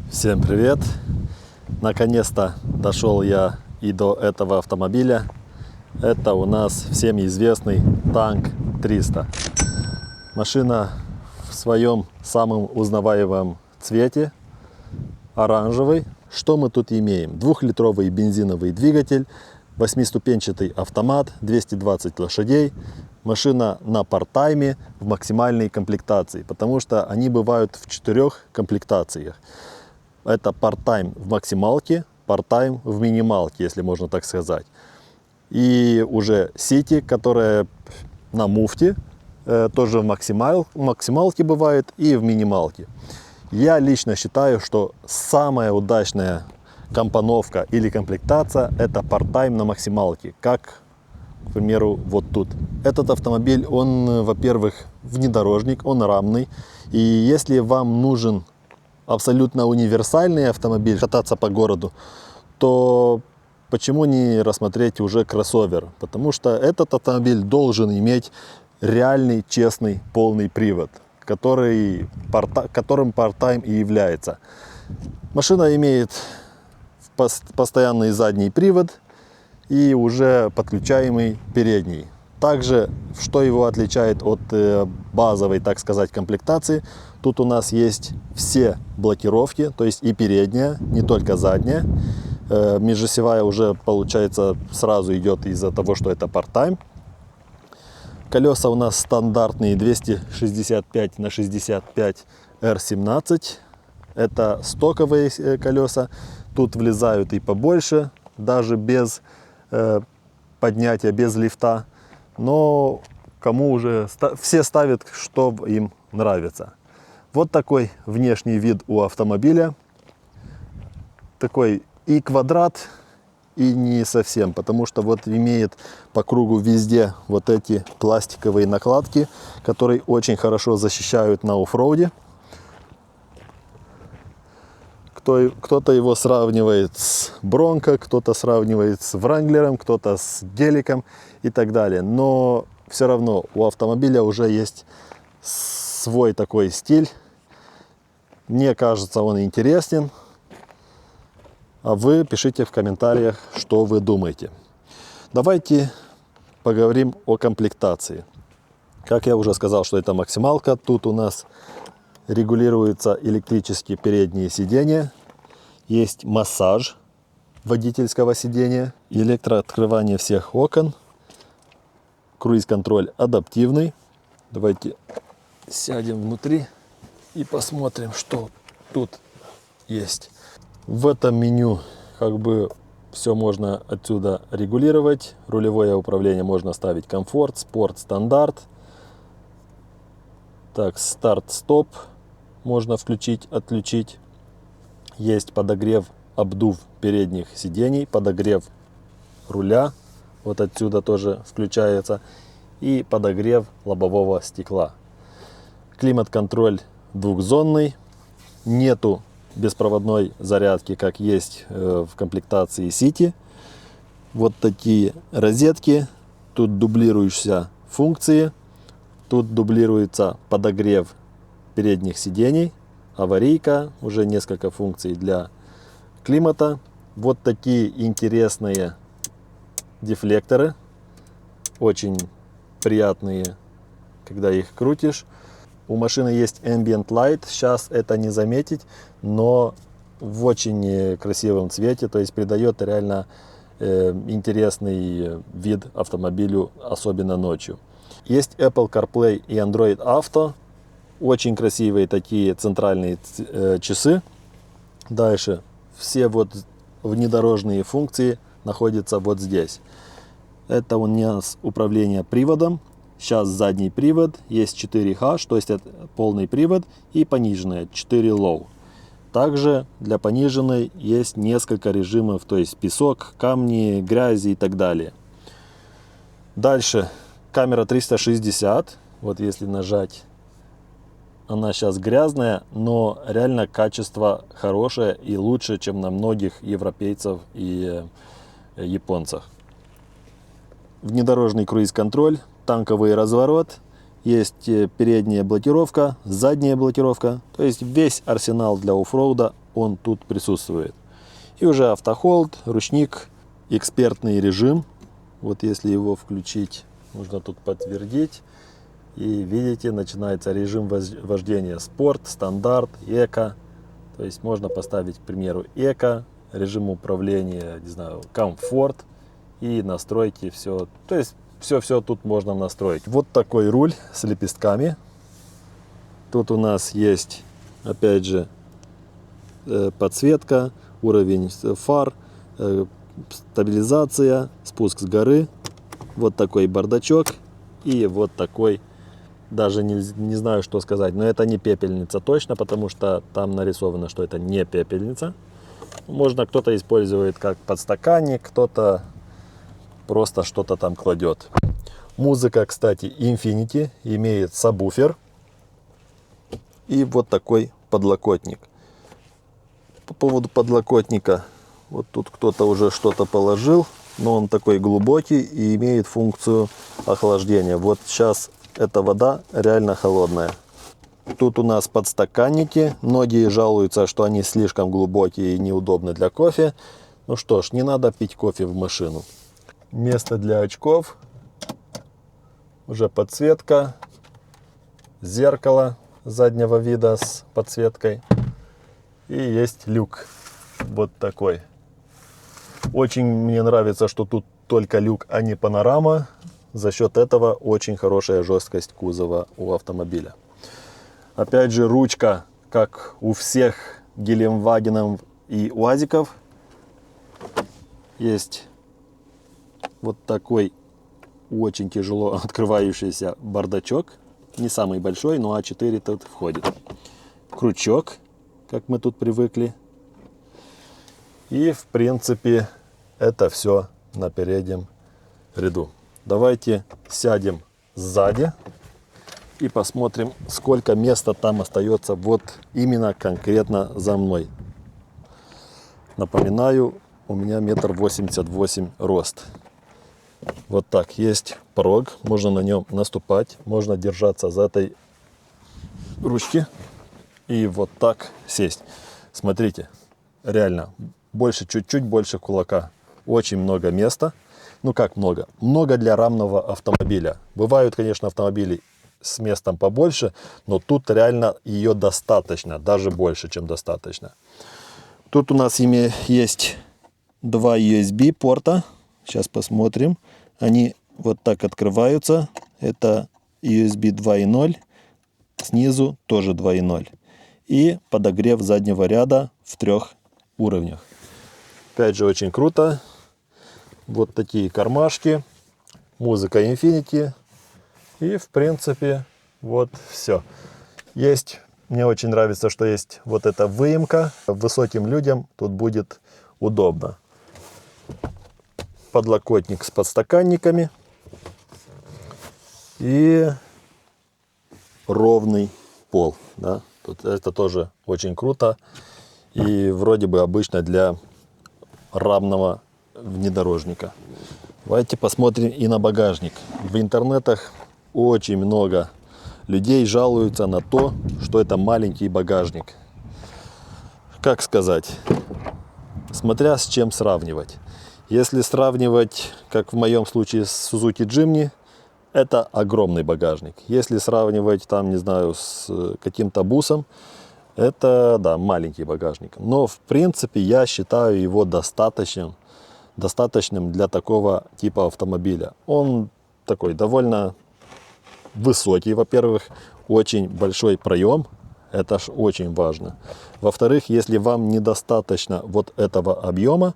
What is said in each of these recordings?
Всем привет! Наконец-то дошел я и до этого автомобиля. Это у нас всем известный Танк 300. Машина в своем самом узнаваемом цвете, оранжевый. Что мы тут имеем? 2-литровый бензиновый двигатель, 8-ступенчатый автомат, 220 лошадей. Машина на парт-тайме в максимальной комплектации, потому что они бывают в 4 комплектациях. Это парт-тайм в максималке, парт-тайм в минималке, если можно так сказать. И уже Сити, которая на муфте, тоже в максималке бывает и в минималке. Я лично считаю, что самая удачная компоновка или комплектация — это парт-тайм на максималке, как, к примеру, вот тут. Этот автомобиль, он, во-первых, внедорожник, он рамный. И если вам нужен абсолютно универсальный автомобиль, кататься по городу, то почему не рассмотреть уже кроссовер? Потому что этот автомобиль должен иметь реальный, честный, полный привод, которым парт-тайм и является. Машина имеет постоянный задний привод и уже подключаемый передний. Также, что его отличает от базовой, так сказать, комплектации, тут у нас есть все блокировки, то есть и передняя, не только задняя. Межосевая уже, получается, сразу идет из-за того, что это парт-тайм. Колеса у нас стандартные 265 на 65 R17. Это стоковые колеса. Тут влезают и побольше, даже без поднятия, без лифта. Но кому уже все ставят, что им нравится. Вот такой внешний вид у автомобиля. Такой и квадрат, и не совсем, потому что вот имеет по кругу везде вот эти пластиковые накладки, которые очень хорошо защищают на оффроуде. Кто-то его сравнивает с Бронко, кто-то сравнивает с Вранглером, кто-то с Геликом и так далее. Но все равно у автомобиля уже есть свой такой стиль. Мне кажется, он интересен. А вы пишите в комментариях, что вы думаете. Давайте поговорим о комплектации. Как я уже сказал, что это максималка. Тут у нас регулируются электрические передние сиденья. Есть массаж водительского сидения, электрооткрывание всех окон, круиз-контроль адаптивный. Давайте сядем внутри и посмотрим, что тут есть. В этом меню как бы все можно отсюда регулировать. Рулевое управление можно ставить комфорт, спорт, стандарт. Так, старт-стоп можно включить, отключить. Есть подогрев, обдув передних сидений, подогрев руля. Вот отсюда тоже включается. И подогрев лобового стекла. Климат-контроль двухзонный. Нету беспроводной зарядки, как есть в комплектации City. Вот такие розетки. Тут дублирующиеся функции. Тут дублируется подогрев передних сидений, аварийка, уже несколько функций для климата. Вот такие интересные дефлекторы. Очень приятные, когда их крутишь. У машины есть Ambient Light. Сейчас это не заметить, но в очень красивом цвете. То есть придает реально интересный вид автомобилю, особенно ночью. Есть Apple CarPlay и Android Auto. Очень красивые такие центральные часы. Дальше все вот внедорожные функции находятся вот здесь. Это у нас управление приводом. Сейчас задний привод. Есть 4H, то есть это полный привод. И пониженная 4 Low. Также для пониженной есть несколько режимов. То есть песок, камни, грязи и так далее. Дальше камера 360. Вот если нажать, она сейчас грязная, но реально качество хорошее и лучше, чем на многих европейцев и японцах. Внедорожный круиз-контроль, танковый разворот, есть передняя блокировка, задняя блокировка. То есть весь арсенал для оффроуда он тут присутствует. И уже автохолд, ручник, экспертный режим. Вот если его включить, нужно тут подтвердить. И видите, начинается режим вождения: спорт, стандарт, эко. То есть можно поставить, к примеру, эко, режим управления, не знаю, комфорт, и настройки все. То есть все тут можно настроить. Вот такой руль с лепестками. Тут у нас есть, опять же, подсветка, уровень фар, стабилизация, спуск с горы. Вот такой бардачок и вот такой, даже не знаю, что сказать, но это не пепельница точно, потому что там нарисовано, что это не пепельница. Можно, кто-то использует как подстаканник, кто-то просто что-то там кладет. Музыка, кстати, Infinity, имеет сабвуфер и вот такой подлокотник. По поводу подлокотника, вот тут кто-то уже что-то положил, но он такой глубокий и имеет функцию охлаждения. Вот сейчас эта вода реально холодная. Тут у нас подстаканники. Многие жалуются, что они слишком глубокие и неудобны для кофе. Ну что ж, не надо пить кофе в машину. Место для очков. Уже подсветка. Зеркало заднего вида с подсветкой. И есть люк. Вот такой. Очень мне нравится, что тут только люк, а не панорама. За счет этого очень хорошая жесткость кузова у автомобиля. Опять же, ручка, как у всех Гелендвагенов и УАЗиков. Есть вот такой очень тяжело открывающийся бардачок. Не самый большой, но А4 тут входит. Крючок, как мы тут привыкли. И, в принципе, это все на переднем ряду. Давайте сядем сзади и посмотрим, сколько места там остается вот именно конкретно за мной. Напоминаю, у меня 1,88 м рост. Вот так, есть порог, можно на нем наступать, можно держаться за этой ручки и вот так сесть. Смотрите, реально, больше, чуть-чуть больше кулака. Очень много места. Ну как много? Много для рамного автомобиля. Бывают, конечно, автомобили с местом побольше, но тут реально ее достаточно, даже больше, чем достаточно. Тут у нас есть два USB порта. Сейчас посмотрим. Они вот так открываются. Это USB 2.0. Снизу тоже 2.0. И подогрев заднего ряда в 3 уровнях. Опять же, очень круто. Вот такие кармашки. Музыка Infinity. И, в принципе, вот все. Мне очень нравится, что есть вот эта выемка. Высоким людям тут будет удобно. Подлокотник с подстаканниками. И ровный пол. Да? Это тоже очень круто. И вроде бы обычно для рамного внедорожника. Давайте посмотрим и на багажник. В интернетах очень много людей жалуются на то, что это маленький багажник. Как сказать? Смотря с чем сравнивать. Если сравнивать, как в моем случае, с Suzuki Jimny, это огромный багажник. Если сравнивать, там, не знаю, с каким-то бусом, это, да, маленький багажник. Но, в принципе, я считаю его достаточным для такого типа автомобиля. Он такой довольно высокий, во-первых, очень большой проем, это ж очень важно. Во-вторых, если вам недостаточно вот этого объема,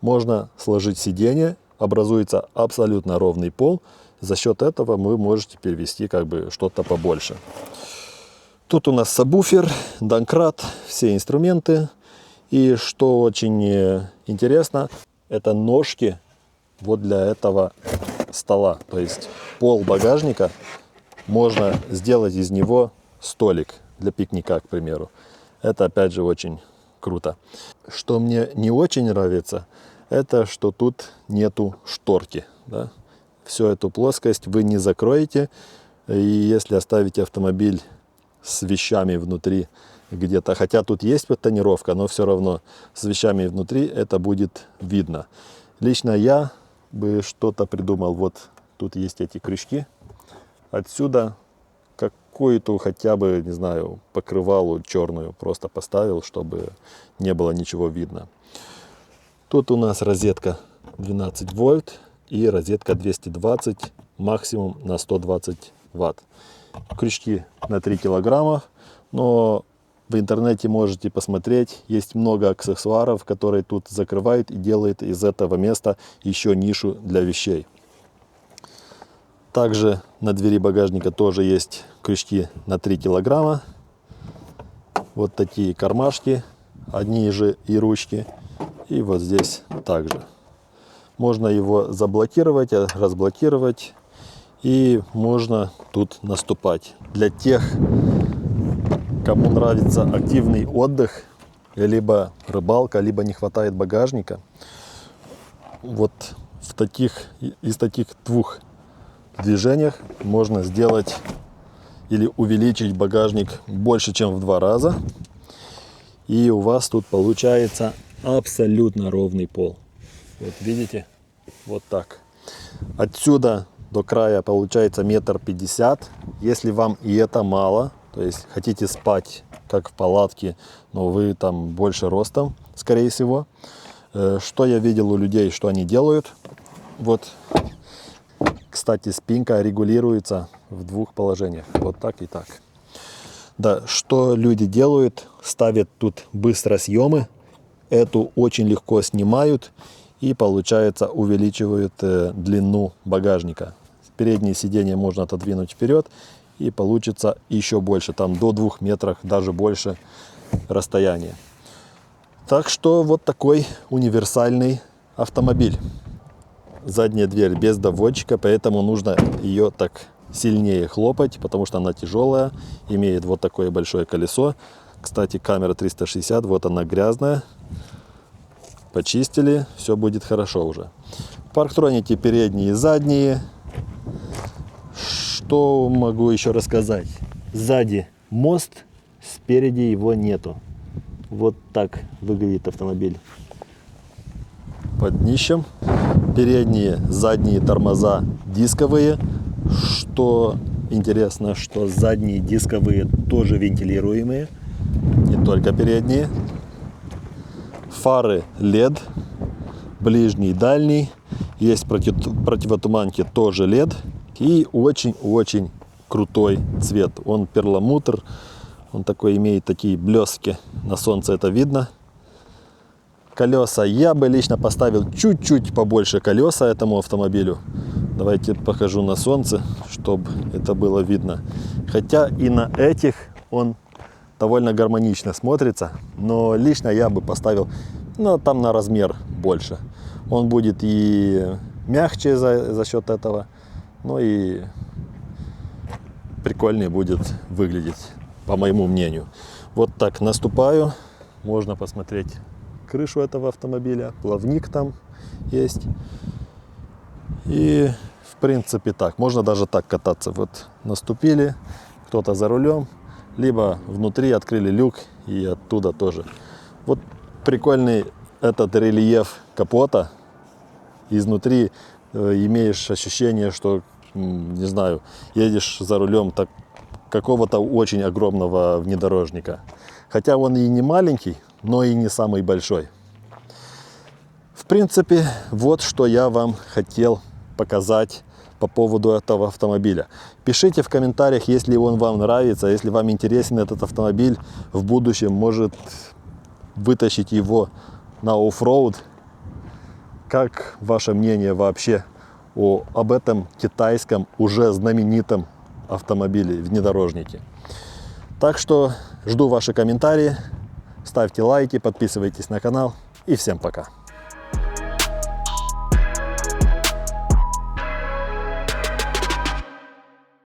можно сложить сиденье, образуется абсолютно ровный пол. За счет этого вы можете перевести как бы что-то побольше. Тут у нас сабвуфер, домкрат, все инструменты. И что очень интересно, это ножки вот для этого стола. То есть пол багажника можно сделать из него столик для пикника, к примеру. Это опять же очень круто. Что мне не очень нравится, это что тут нету шторки. Да? Всю эту плоскость вы не закроете. И если оставите автомобиль с вещами внутри где-то. Хотя тут есть тонировка, но все равно с вещами внутри это будет видно. Лично я бы что-то придумал. Вот тут есть эти крючки. Отсюда какую-то хотя бы, не знаю, покрывалу черную просто поставил, чтобы не было ничего видно. Тут у нас розетка 12 вольт и розетка 220, максимум на 120 ватт. Крючки на 3 килограмма, но в интернете можете посмотреть, есть много аксессуаров, которые тут закрывают и делают из этого места еще нишу для вещей. Также на двери багажника тоже есть крючки на 3 килограмма. Вот такие кармашки, одни же и ручки. И вот здесь также. Можно его заблокировать, разблокировать. И можно тут наступать. Для тех, кому нравится активный отдых, либо рыбалка, либо не хватает багажника, вот из таких двух движениях можно сделать или увеличить багажник больше, чем в 2 раза. И у вас тут получается абсолютно ровный пол. Вот видите? Вот так. Отсюда до края получается 1,50 м. Если вам и это мало, то есть хотите спать как в палатке, но вы там больше ростом, скорее всего. Что я видел у людей, что они делают? Вот, кстати, спинка регулируется в 2 положениях. Вот так и так. Да, что люди делают? Ставят тут быстросъемы. Эту очень легко снимают и, получается, увеличивают длину багажника. Переднее сиденье можно отодвинуть вперед и получится еще больше, там до 2 метров, даже больше расстояние. Так что вот такой универсальный автомобиль. Задняя дверь без доводчика, поэтому нужно ее так сильнее хлопать, потому что она тяжелая, имеет вот такое большое колесо. Кстати, камера 360, вот она грязная. Почистили, все будет хорошо уже. Парктроники передние и задние. Что могу еще рассказать? Сзади мост, спереди его нету. Вот так выглядит автомобиль под днищем. Передние, задние тормоза дисковые. Что интересно, что задние дисковые тоже вентилируемые, не только передние. Фары LED, ближний, дальний. Есть противотуманки, тоже LED. И очень-очень крутой цвет. Он перламутр. Он такой имеет такие блестки. На солнце это видно. Колеса. Я бы лично поставил чуть-чуть побольше колеса этому автомобилю. Давайте покажу на солнце, чтобы это было видно. Хотя и на этих он довольно гармонично смотрится. Но лично я бы поставил, ну, там на размер больше. Он будет и мягче за счет этого. Ну и прикольнее будет выглядеть, по моему мнению. Вот так наступаю. Можно посмотреть крышу этого автомобиля. Плавник там есть. И в принципе так. Можно даже так кататься. Вот наступили, кто-то за рулем, либо внутри открыли люк и оттуда тоже. Вот прикольный этот рельеф капота. Изнутри имеешь ощущение, что, не знаю, едешь за рулем так, какого-то очень огромного внедорожника. Хотя он и не маленький, но и не самый большой. В принципе, вот что я вам хотел показать по поводу этого автомобиля. Пишите в комментариях, если он вам нравится, если вам интересен этот автомобиль. В будущем, может, вытащить его на оффроуд. Как ваше мнение вообще об этом китайском уже знаменитом автомобиле, внедорожнике? Так что жду ваши комментарии, ставьте лайки, подписывайтесь на канал и всем пока.